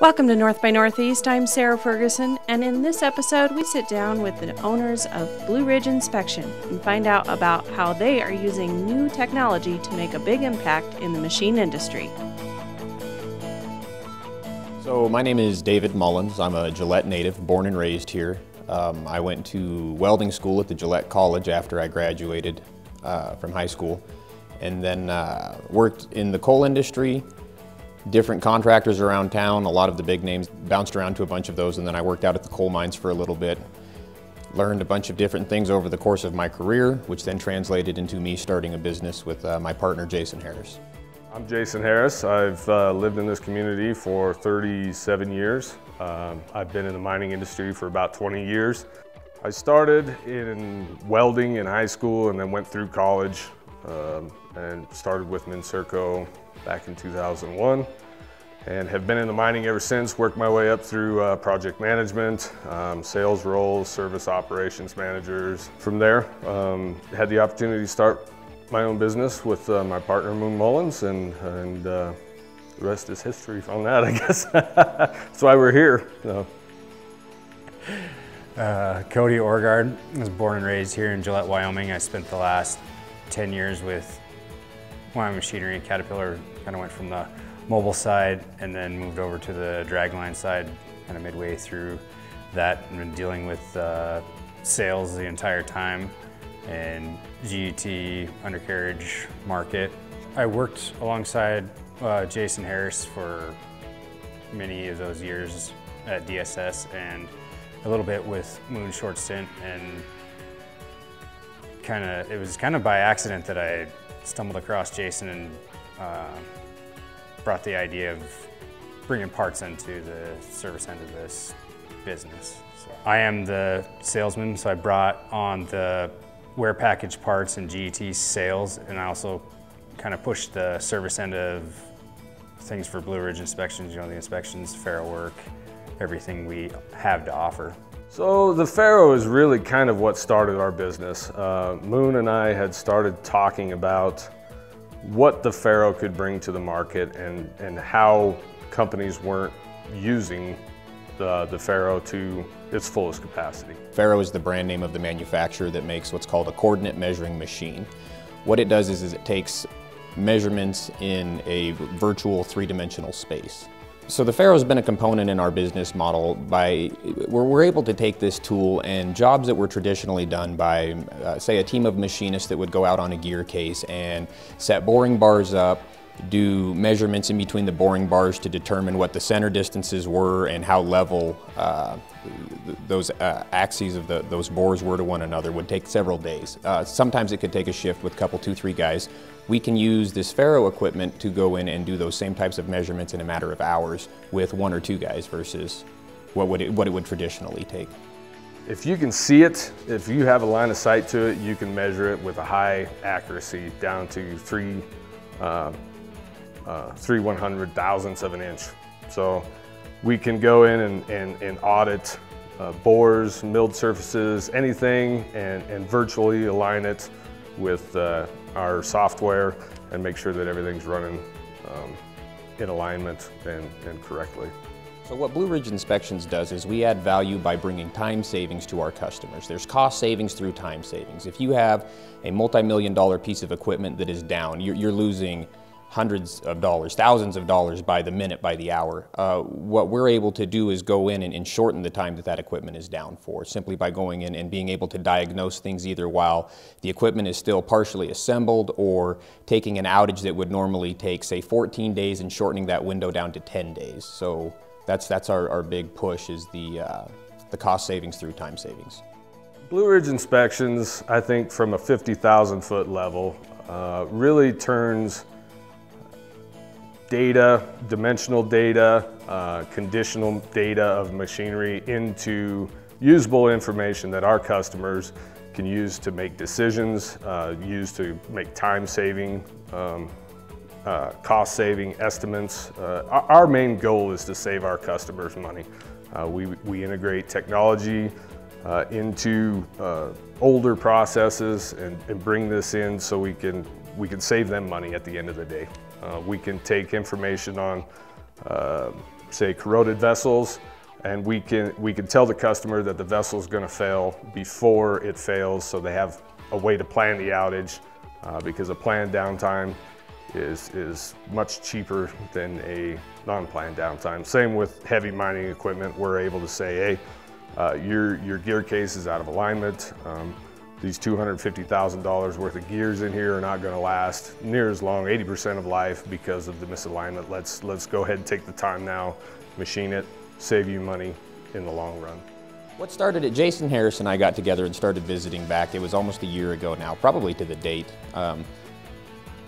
Welcome to North by Northeast. I'm Sarah Ferguson, and in this episode we sit down with the owners of Blue Ridge Inspection and find out about how they are using new technology to make a big impact in the machine industry. So my name is David Mullins. I'm a Gillette native, born and raised here. I went to welding school at the Gillette College after I graduated from high school, and then worked in the coal industry. Different contractors around town, a lot of the big names, bounced around to a bunch of those, and then I worked out at the coal mines for a little bit. Learned a bunch of different things over the course of my career, which then translated into me starting a business with my partner, Jason Harris. I'm Jason Harris. I've lived in this community for 37 years. I've been in the mining industry for about 20 years. I started in welding in high school and then went through college and started with Minserco back in 2001, and have been in the mining ever since. Worked my way up through project management, sales roles, service operations managers. From there, had the opportunity to start my own business with my partner Mullins, and the rest is history on that, I guess. That's why we're here. So. Cody Orgard. I was born and raised here in Gillette, Wyoming. I spent the last 10 years with Wyoming Machinery. Caterpillar kind of went from the mobile side and then moved over to the dragline side kind of midway through that, and been dealing with sales the entire time and GET undercarriage market. I worked alongside Jason Harris for many of those years at DSS and a little bit with Moon short stint, and it was kind of by accident that I stumbled across Jason and brought the idea of bringing parts into the service end of this business. So I am the salesman, so I brought on the wear package parts and GET sales, and I also kind of pushed the service end of things for Blue Ridge Inspections, you know, the inspections, ferro work, everything we have to offer. So the ferro is really kind of what started our business. Moon and I had started talking about what the ferro could bring to the market and how companies weren't using the ferro to its fullest capacity. Ferro is the brand name of the manufacturer that makes what's called a coordinate measuring machine. What it does is it takes measurements in a virtual three-dimensional space. So the ferro has been a component in our business model by, we're able to take this tool and jobs that were traditionally done by, say, a team of machinists that would go out on a gear case and set boring bars up, do measurements in between the boring bars to determine what the center distances were and how level those axes of those bores were to one another, would take several days. Sometimes it could take a shift with a couple, 2-3 guys. We can use this ferro equipment to go in and do those same types of measurements in a matter of hours with 1 or 2 guys versus what it would traditionally take. If you can see it, if you have a line of sight to it, you can measure it with a high accuracy down to 3/100,000ths of an inch. So we can go in and audit bores, milled surfaces, anything, and virtually align it with our software and make sure that everything's running in alignment and correctly. So what Blue Ridge Inspections does is we add value by bringing time savings to our customers. There's cost savings through time savings. If you have a multi-million-dollar piece of equipment that is down, you're losing hundreds of dollars, thousands of dollars by the minute, by the hour. What we're able to do is go in and shorten the time that equipment is down for, simply by going in and being able to diagnose things either while the equipment is still partially assembled or taking an outage that would normally take, say, 14 days and shortening that window down to 10 days. So that's our big push, is the cost savings through time savings. Blue Ridge Inspections, I think from a 50,000-foot level, really turns data, dimensional data, conditional data of machinery into usable information that our customers can use to make decisions, use to make time-saving, cost-saving estimates. Our main goal is to save our customers money. We integrate technology into older processes and bring this in so we can save them money at the end of the day. We can take information on say corroded vessels, and we can tell the customer that the vessel is going to fail before it fails, so they have a way to plan the outage, because a planned downtime is much cheaper than a non-planned downtime. Same with heavy mining equipment. We're able to say, hey, your gear case is out of alignment. These $250,000 worth of gears in here are not going to last near as long, 80% of life, because of the misalignment. Let's go ahead and take the time now, machine it, save you money in the long run. What started it, Jason Harris and I got together and started visiting back. It was almost a year ago now, probably to the date.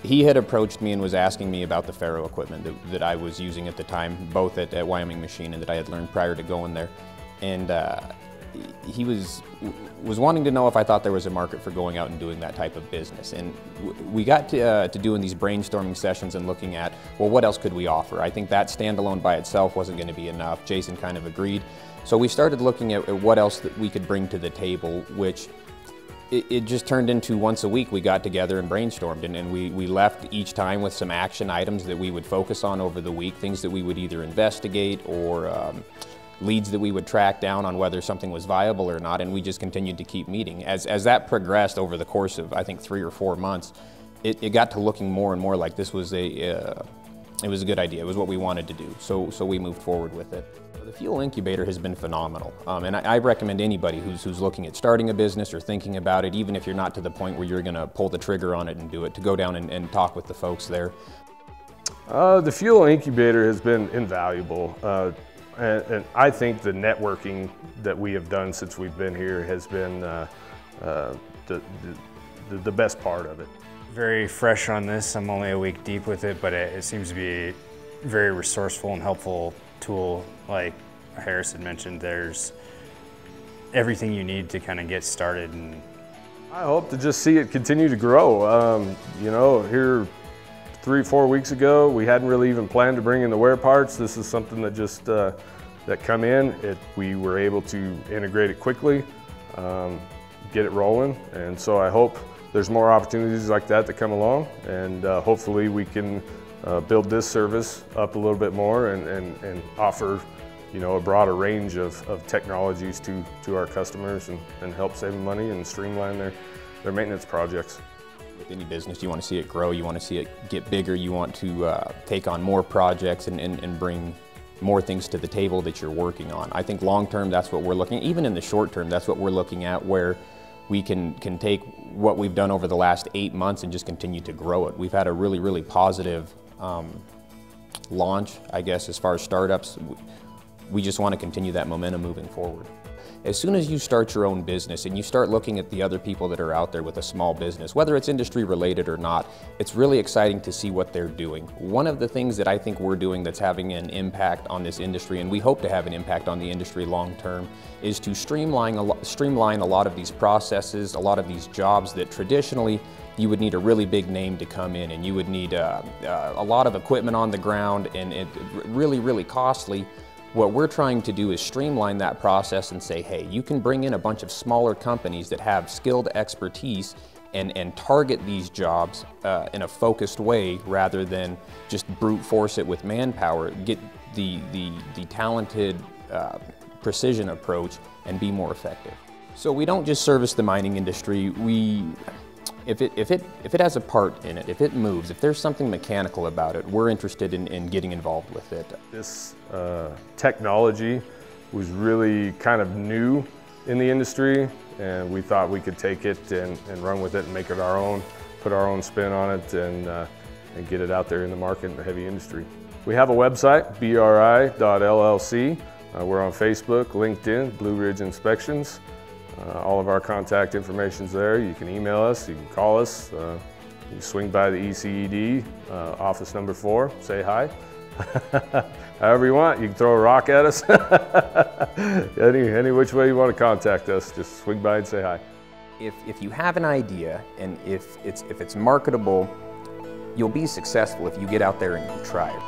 He had approached me and was asking me about the Faro equipment that I was using at the time, both at Wyoming Machine and that I had learned prior to going there. And he was wanting to know if I thought there was a market for going out and doing that type of business. And we got to doing these brainstorming sessions and looking at, well, what else could we offer? I think that standalone by itself wasn't going to be enough. Jason kind of agreed. So we started looking at what else that we could bring to the table, which it just turned into once a week we got together and brainstormed, and we left each time with some action items that we would focus on over the week, things that we would either investigate or leads that we would track down on whether something was viable or not, and we just continued to keep meeting. As that progressed over the course of, I think, 3 or 4 months, it got to looking more and more like this was it was a good idea. It was what we wanted to do, so we moved forward with it. The fuel incubator has been phenomenal, and I recommend anybody who's looking at starting a business or thinking about it, even if you're not to the point where you're going to pull the trigger on it and do it, to go down and talk with the folks there. The fuel incubator has been invaluable, and I think the networking that we have done since we've been here has been the best part of it. Very fresh on this. I'm only a week deep with it, but it seems to be a very resourceful and helpful tool. Like Harris had mentioned, there's everything you need to kind of get started. And I hope to just see it continue to grow. You know, here 3 or 4 weeks ago, we hadn't really even planned to bring in the wear parts. This is something that just that come in. We were able to integrate it quickly, get it rolling, and so I hope there's more opportunities like that come along, and hopefully we can build this service up a little bit more and offer, you know, a broader range of technologies to our customers and help save them money and streamline their maintenance projects. With any business, you want to see it grow, you want to see it get bigger, you want to take on more projects and bring more things to the table that you're working on. I think long term, that's what we're looking at. Even in the short term, that's what we're looking at, where we can take what we've done over the last 8 months and just continue to grow it. We've had a really, really positive launch, I guess, as far as startups. We just want to continue that momentum moving forward. As soon as you start your own business and you start looking at the other people that are out there with a small business, whether it's industry related or not, it's really exciting to see what they're doing. One of the things that I think we're doing that's having an impact on this industry, and we hope to have an impact on the industry long term, is to streamline a lot of these processes, a lot of these jobs that traditionally you would need a really big name to come in, and you would need a lot of equipment on the ground, and it really, really costly. What we're trying to do is streamline that process and say, hey, you can bring in a bunch of smaller companies that have skilled expertise and target these jobs in a focused way rather than just brute force it with manpower. Get the talented precision approach and be more effective. So we don't just service the mining industry. If it has a part in it, if it moves, if there's something mechanical about it, we're interested in getting involved with it. This technology was really kind of new in the industry, and we thought we could take it and run with it and make it our own, put our own spin on it, and get it out there in the market in the heavy industry. We have a website, bri.llc. We're on Facebook, LinkedIn, Blue Ridge Inspections. All of our contact information's there. You can email us, you can call us, you can swing by the ECED, office number 4, say hi. However you want, you can throw a rock at us. Any which way you want to contact us, just swing by and say hi. If you have an idea and if it's marketable, you'll be successful if you get out there and you try it.